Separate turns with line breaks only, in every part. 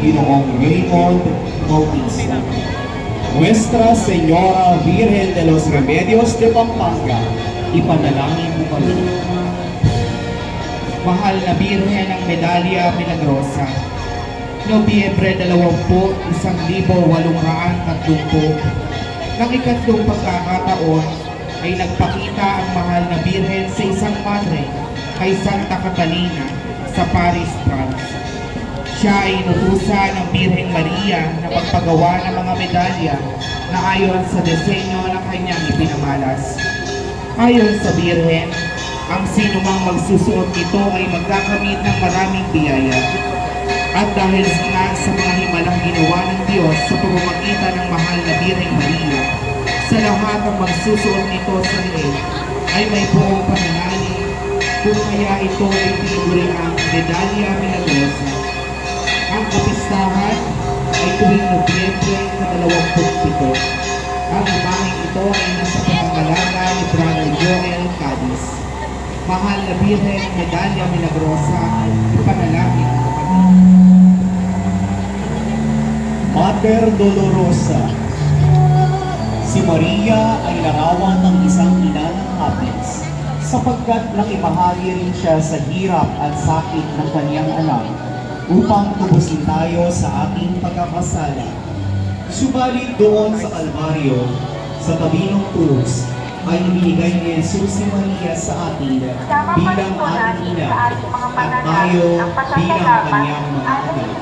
Ginoong Raymond Bautista. Nuestra Señora Virgen de los Remedios de Pampanga, ipanalangin mo kami.
Mahal na Birhen ng Medalya Milagrosa, Nobyembre 20, 1830, ng ikatlong pagkakataon ay nagpakita ang mahal na Birhen sa isang madre kay Santa Catalina sa Paris, France. Siya ay inutusan ng Birheng Maria na magpagawa ng mga medalya na ayon sa disenyo ng kanyang ipinamalas. Ayon sa Birhen, ang sinumang magsusuot nito ay magkakamit ng maraming biyaya. At dahil nga sa mga himalang ginawa ng Diyos sa pamamagitan ng mahal na Birheng Maria, sa lahat ng magsusuot nito sa leeg ay may buong pananali, kung kaya ito ay pinuri ang Medalya Milagrosa. Ang kapistahan ay tuwing Nobyembre 27. Ang imaheng ito ay nasa pangangalaga ni Brother Joel Cadiz. Mahal na Birhen ng Medalya Milagrosa, ipanalangin mo kami.
Mater Dolorosa. Si Maria ay larawan ng isang ina ng hapis, sapagkat nakibahagi rin siya sa hirap at sakit ng kanyang anak, upang tubusin tayo sa ating pagkakasala. Subalit doon sa Kalbaryo, sa tabi ng krus, ay ibinigay ni Jesus si Maria sa atin bilang ating ina at tayo bilang kanyang mga anak.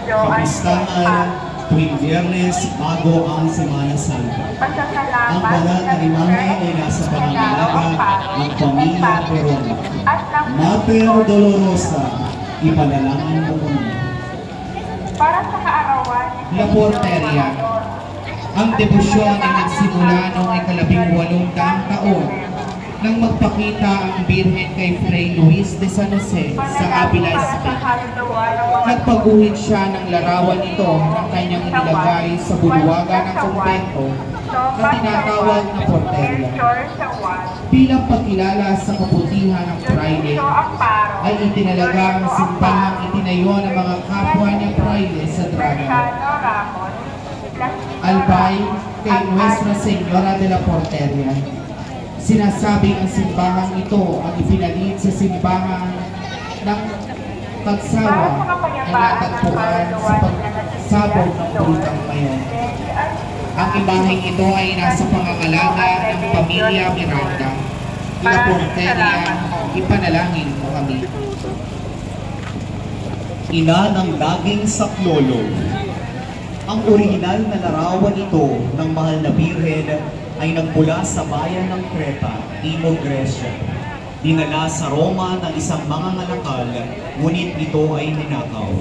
Kapistahan, tuwing Biyernes bago ang Semana Santa. Ang banal na imahe ay nasa pangangalaga ng pamilya Perona. Mater Dolorosa, ipanalangin mo kami.
Para sa kaarawan,
La Porteria. Ang debosyon ay nagsimula noong 18 taon nang magpakita ang Birhen kay Fray Luis de San Jose sa Avila, Spain. Nagpaguhit siya ng larawan nito ng kanyang inilagay sa bulwagan ng kumpento na tinatawag na Porteria. Bilang pagkilala sa kabutihan ng Fraile, ay itinalaga ang simbahang itinayo ng mga kapwa niya Fraile sa Dragon. Albay kay Nuestra Señora de la Porteria. Sinasabing ang simbahang ito ang ipinalit sa simbahan ng Tagsawa ay natagpuan sa pagsabog ng Bulutang Mayon. Ang imaheng ito ay nasa pangangalaga ng pamilya Miranda. La Porteria, ipanalangin mo kami.
Ina ng daging saklolo. Ang orihinal na larawan ito ng mahal na Birhen ay nagmula sa bayan ng Creta, Timog Grecia. Dinala sa Roma ng isang mangangalakal, ngunit ito ay ninakaw.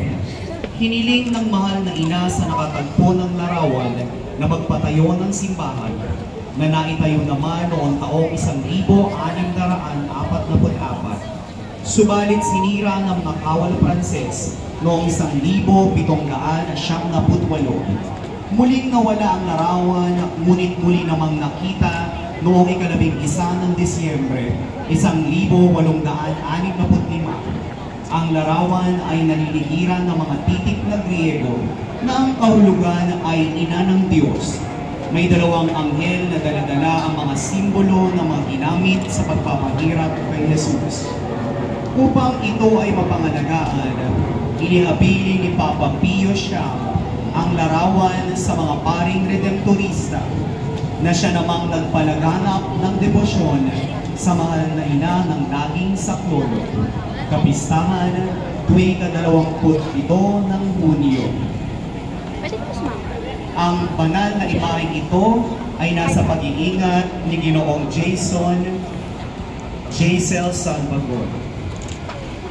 Hiniling ng mahal na ina sa nakatagpo ng larawan na magpatayo ng simbahan, na naitayo naman noong taong 1644. Subalit sinira ng mga kawal Pranses noong 1778. Muling nawala ang larawan, ngunit muli namang nakita noong 11 ng Disyembre 1865. Ang larawan ay naliligiran ng mga titik na Griego na ang kahulugan ay ina ng Diyos. May dalawang anghel na daladala ang mga simbolo na mga ginamit sa pagpapahirap kay Jesus. Upang ito ay mapangalagaan, inihabili ni Papa Pio X ang larawan sa mga paring redemptorista na siya namang nagpalaganap ng debosyon sa mahal na ina ng daging saklolo. Kapistahan, tuwing 27 ng Hunyo. Ang banal na imaheng ito ay nasa pag-iingat ni Ginoong Jaisel Salvador.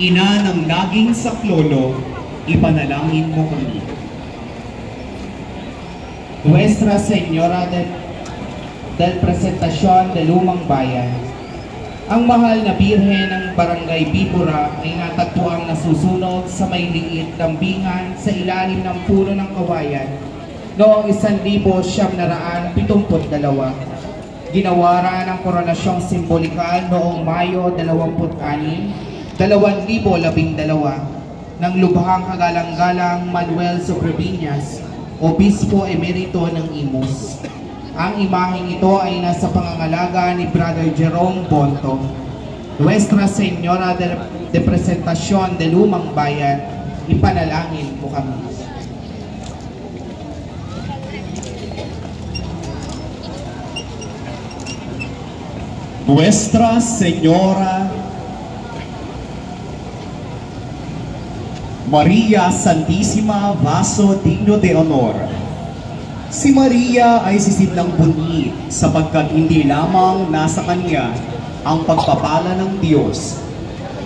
Ina ng daging saklolo, ipanalangin mo kami.
Nuestra Señora del Presentación de Lumang Bayan. Ang mahal na Birhen ng Barangay Bibura ay natagpuang nasusunog sa may liit lambingan sa ilalim ng puno ng kawayan noong 1972. Ginawaran ang koronasyong simbolikal noong Mayo 26, 2012. ng lubhang kagalang-galang Manuel Sobrevillaz, Obispo Emerito ng Imus. Ang imaheng ito ay nasa pangangalaga ni Brother Jerome Bonto. Nuestra Señora de Presentación de Lumang Bayan, ipanalangin mo kami.
Nuestra Señora Maria Santísima Vaso Digno de Honor. Si Maria ay sisidlang bunyi sapagkat hindi lamang nasa kanya ang pagpapala ng Diyos,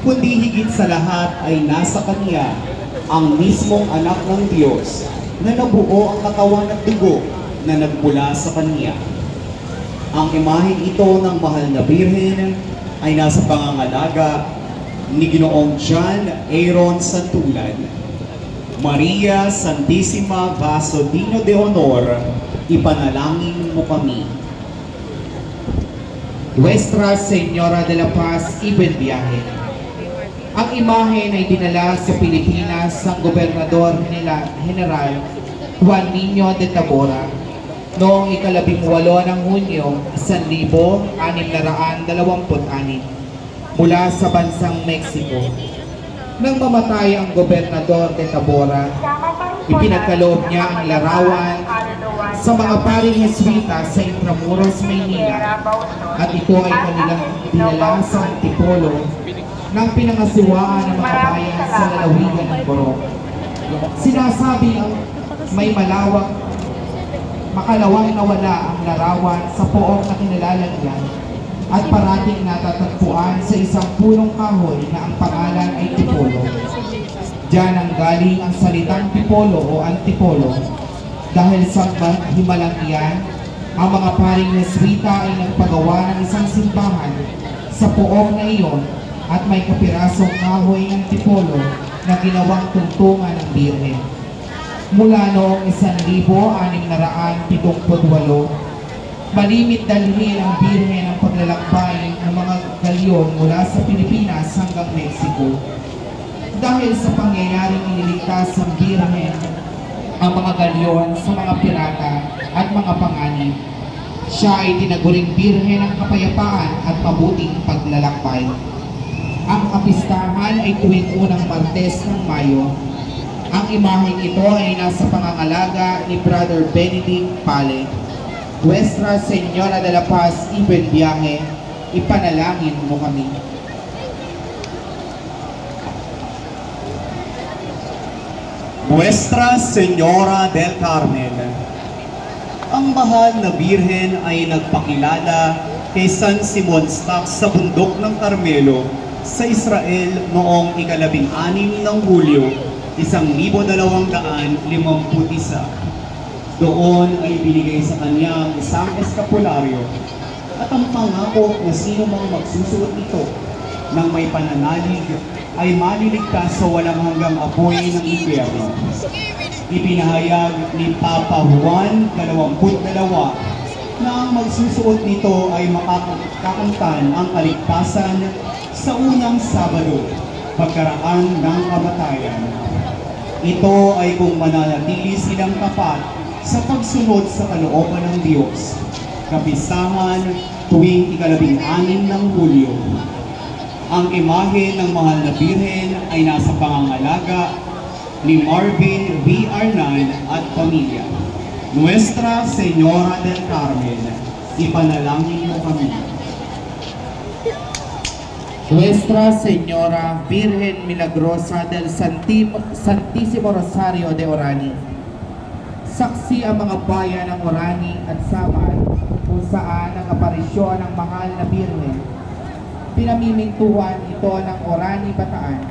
kundi higit sa lahat ay nasa kanya ang mismong anak ng Diyos na nabuo ang katawan at dugo na nagmula sa kanya. Ang imaheng ito ng mahal na Birhen ay nasa pangangalaga ni Ginoong John Aaron Santulan. Maria Santísima Vaso Digno de Honor, ipanalangin mo kami.
Nuestra Señora de la Paz, Ibn Biyahe. Ang imahen ay dinala sa Pilipinas ng Gobernador General Juan Niño de Tabora noong ika-18 ng Hunyo 1626 mula sa bansang Mexico. Nang mamatay ang Gobernador de Tabora, ipinagkaloob niya ang larawan sa mga paring Jesuita sa Intramuros, Maynila, at ito ay kanilang dinala sa Antipolo ng pinangasiwaan ng mga bayan sa lalawigan ng Borok. Sinasabi ang may makalawang nawala ang larawan sa poong na kinalalagyan at parating natatagpuan sa isang punong kahoy na ang pangalan ay Tipolo. Diyan ang galing ang salitang Tipolo o Antipolo. Dahil sa himalang iyan, ang mga paring Jesuita ay nagpagawa ng isang simbahan sa poong na iyon at may kapirasong kahoy ng Tipolo na ginawang tungtungan ng Birhen. Mula noong 1678, malimit dalhin ang Birhen ang paglalakbay ng mga galyon mula sa Pilipinas hanggang Mexico. Dahil sa pangyayaring iniligtas ng Birhen ang mga galyon sa mga pirata at mga panganib, siya ay tinaguring Birhen ng kapayapaan at mabuting paglalakbay. Ang kapistahan ay tuwing unang Martes ng Mayo. Ang imaheng ito ay nasa pangangalaga ni Brother Benedict Pale. Nuestra Señora de la Paz, Ibn Biyahe, ipanalangin mo kami.
Nuestra Señora del Carmen. Ang mahal na Birhen ay nagpakilala kay San Simon Stock sa bundok ng Carmelo sa Israel noong ika-16 ng Hulyo 1251. Doon ay binigay sa kanya isang eskapularyo at ang pangako na sino mang magsusuot nito ng may pananalig ay maliligtas sa walang hanggang apoy ng impyerno. Ipinahayag ni Papa Juan 22 na ang magsusuot nito ay makakakamtan ang kaligtasan sa unang Sabado, pagkaraan ng kamatayan. Ito ay kung mananatili silang tapat sa pagsunod sa kalooban ng Diyos. Kapistahan tuwing ika-16 ng Hulyo. Ang imahe ng mahal na Birhen ay nasa pangangalaga ni Marvin V. Arnan at pamilya. Nuestra Señora del Carmen, ipanalangin mo kami.
Nuestra Señora Virgen Milagrosa del Santísimo Rosario de Orani. Saksi ang mga bayan ng Orani at Samar kung saan ang aparisyon ng mahal na Birhen. Pinamimintuan ito ng Orani, Bataan.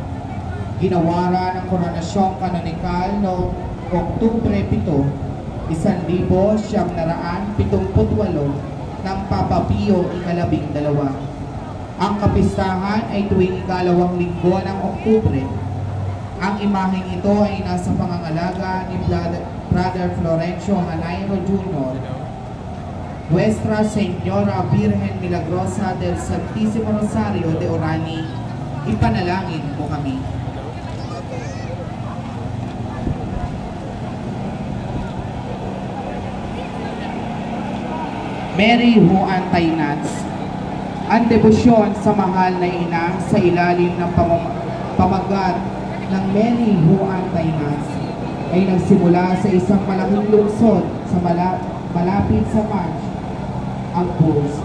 Ginawara ng koronasyong kanonikal noong Oktubre 7, 1978 ng Papa Pio XII. Ang kapistahan ay tuwing ikalawang linggo ng Oktubre. Ang imaheng ito ay nasa pangangalaga ni Brother Florencio Manayro Jr. Nuestra Señora Virgen Milagrosa del Santísimo Rosario de Orani, ipanalangin mo kami. Mary Who Antaynats. Ang debosyon sa mahal na ina sa ilalim ng pamagat ng Mary Who Antaynats ay nagsimula sa isang malaking lungsod sa malapit sa March, ang Pulse,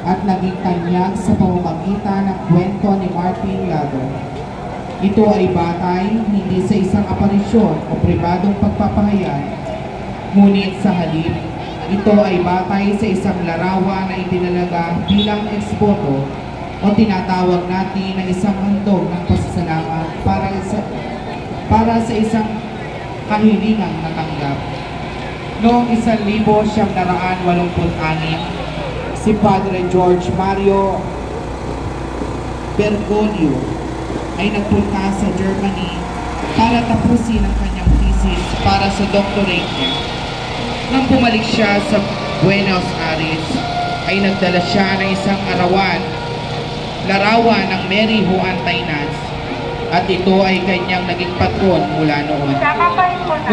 at naging tanyag sa pamamagitan ng kwento ni Martin Lago. Ito ay batay hindi sa isang aparisyon o pribadong pagpapahayag, ngunit sa halip, ito ay batay sa isang larawan na itinalaga bilang eksboto o tinatawag natin na isang handog ng pasasalamat para sa isang kahilingang natanggap. Noong 1986, si Padre George Mario Bergoglio ay nagpunta sa Germany para tapusin ang kanyang thesis para sa doctorate niya. Nang bumalik siya sa Buenos Aires, ay nagdala siya ng isang larawan ng Mary Who Antaynats, at ito ay kanyang naging patron mula noon.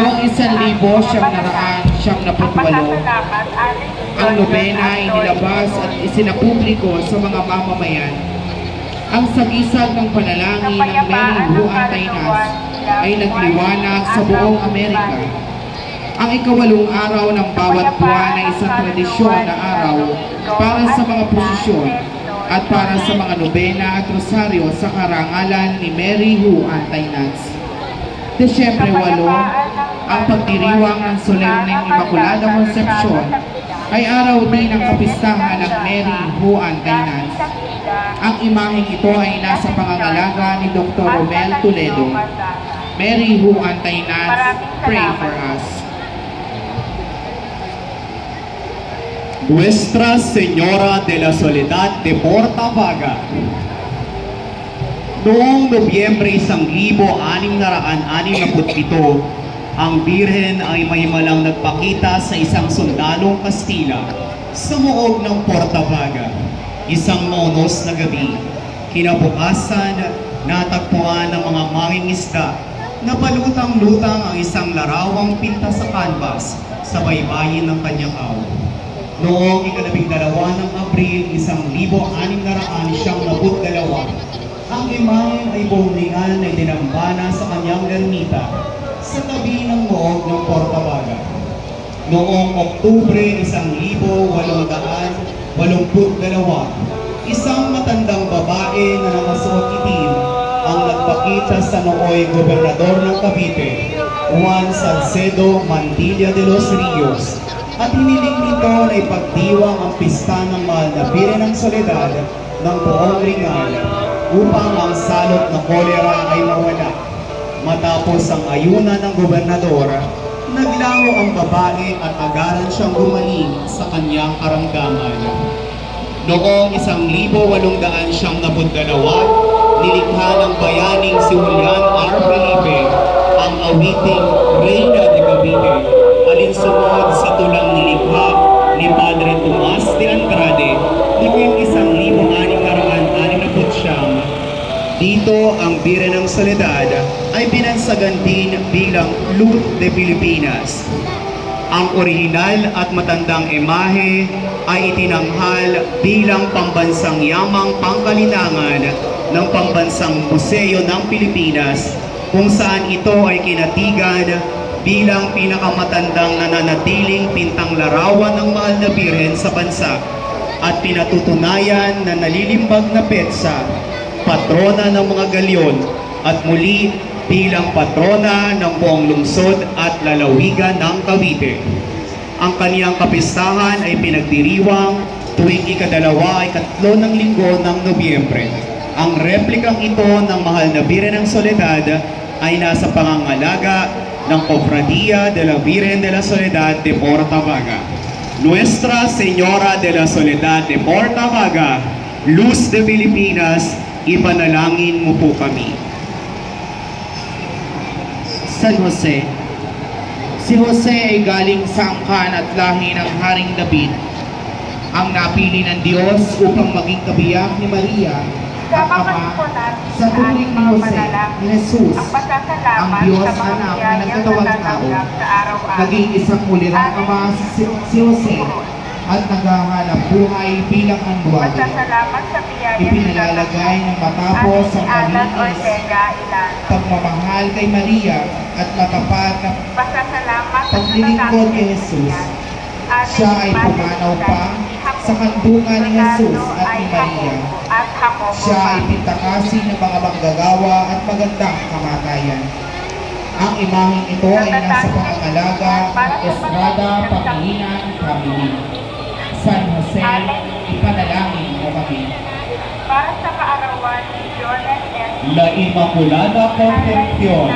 Noong 1978, ang nobena ay nilabas at isinapubliko sa mga mamamayan. Ang sagisag ng panalangin ng Mary Who Antaynats ay nagliwanag sa buong Amerika. Ang ika-8 araw ng bawat buwan ay isang tradisyon na araw para sa mga prosesyon at para sa mga nobena at rosaryo sa karangalan ni Mary Who Antaynats. Desyembre 8, ang pagdiriwang ng Solemneng Immaculada Concepcion ay araw din ng kapistahan ng Mary Who Antaynats. Ang imaheng ito ay nasa pangangalaga ni Dr. Romel Toledo. Mary Who Antaynats, pray for us.
Nuestra Señora de la Soledad de Portavaga. Noong Nobyembre 1667, ang Birhen ay mahimalang nagpakita sa isang sundalong Kastila sa moob ng Portavaga. Isang maunos na gabi, kinabukasan, natagpuan ng mga mangingisda na palutang-lutang ang isang larawang pinta sa canvas sa baybayin ng Kanyakaw. Noong 12 ng Abril, 1672, ang imahe ay buhulingan na dinambana sa kanyang ermita sa tabi ng moob ng Portavaga. Noong Oktubre 1882, isang matandang babae na nakasuot itim ang nagpakita sa nooy gobernador ng Cavite, Juan Salcedo Mantilla de los Rios, at hiniling nito na ipagdiwang ang pista ng mahal na Birhen ng Soledad ng buong Ringal upang ang salot na kolera ay mawala. Matapos ang ayunan ng gobernador, naglaho ang babae at agaran siyang gumaling sa kanyang karamdaman. Noong 1872, nilikha ng bayaning si Julian R. Felipe ang awiting Reina de Cavite, alinsunod sa tulang nilikha ni Padre Tomas de Andrade noong 1669. Dito ang Birhen ng Soledad ay binansagan din bilang Luz de Pilipinas. Ang orihinal at matandang imahe ay itinanghal bilang pambansang yamang pangkalinangan ng Pambansang Museo ng Pilipinas, kung saan ito ay kinatigan bilang pinakamatandang nananatiling pintang larawan ng mahal na Birhen sa bansa at pinatutunayan na nalilimbag na petsa, patrona ng mga galyon at muli bilang patrona ng buong lungsod at lalawigan ng Cavite. Ang kaniyang kapistahan ay pinagdiriwang tuwing ikatlo ng linggo ng Nobyembre. Ang replikang ito ng mahal na Birhen ng Soledad ay nasa pangangalaga ng Cofradía de la Virgen de la Soledad de Portavaga. Nuestra Señora de la Soledad de Portavaga, Luz de Pilipinas, ipanalangin mo po kami.
San Jose. Si Jose ay galing sa angkan at lahi ng Haring David, ang napili ng Diyos upang maging kabiyak ni Maria, ang Ama, sa turing ni Jose, ni Jesus, ang Diyos anak na nagkatawang tao, naging isang ulirang ama si Jose, at naghahanap buhay bilang ang buhay.
Pasasalamat sa biyaya
Ipinalalagay ng matapos ang
Alan
kalinis,
Ortega Ilan.
pagmamahal kay Maria at matapat na
Pasasalamat sa
paglilingkod kay Jesus. Siya ay pumanaw pa sa kandungan ni Jesus at ni Maria. Siya ay pintakasi ng mga manggagawa at magandang kamatayan. Ang imaheng ito ay nasa pangangalaga ng Estrada Pangilinan Family. San Jose, ipanalangin mo kami.
Para sa kaarawan ni Jordan S.
La Immaculada Concepcion.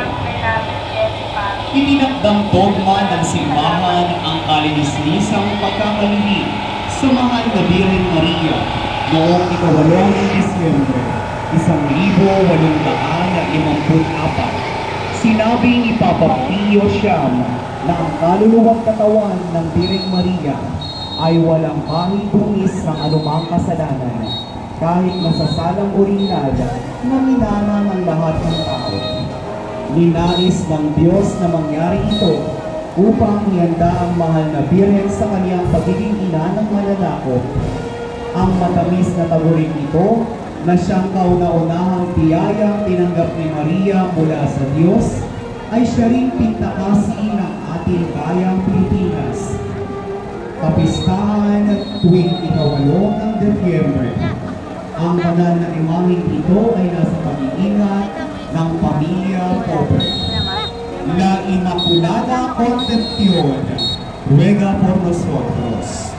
Itinakdang dogma ng simbahan ang kalinis-lisang pagkakalihim sa mahal na Birhen Maria noong ika-8 ng Disyembre, 1854. Sinabing ni Papa Pio Siyam na ang kaluluwang katawan ng Birhen Maria ay walang mahihungis ng anumang kasalanan, kahit nasasalang orinal na minana ng lahat ng tao. Ninais ng Diyos na mangyari ito upang ihanda ang mahal na Birhen sa kanyang pagiging ina ng mananakop. Ang matamis na taguring ito na siyang kauna-unahang biyayang tinanggap ni Maria mula sa Diyos ay siya ring pintakasi ng ating bayang Pilipinas. Kapistahan tuwing ika-8 ng Desyembre. Ang banal na imaheng ito ay nasa pag-iingat ng pamilya Pobre. La Immaculada Concepcion, ruega por nosotros.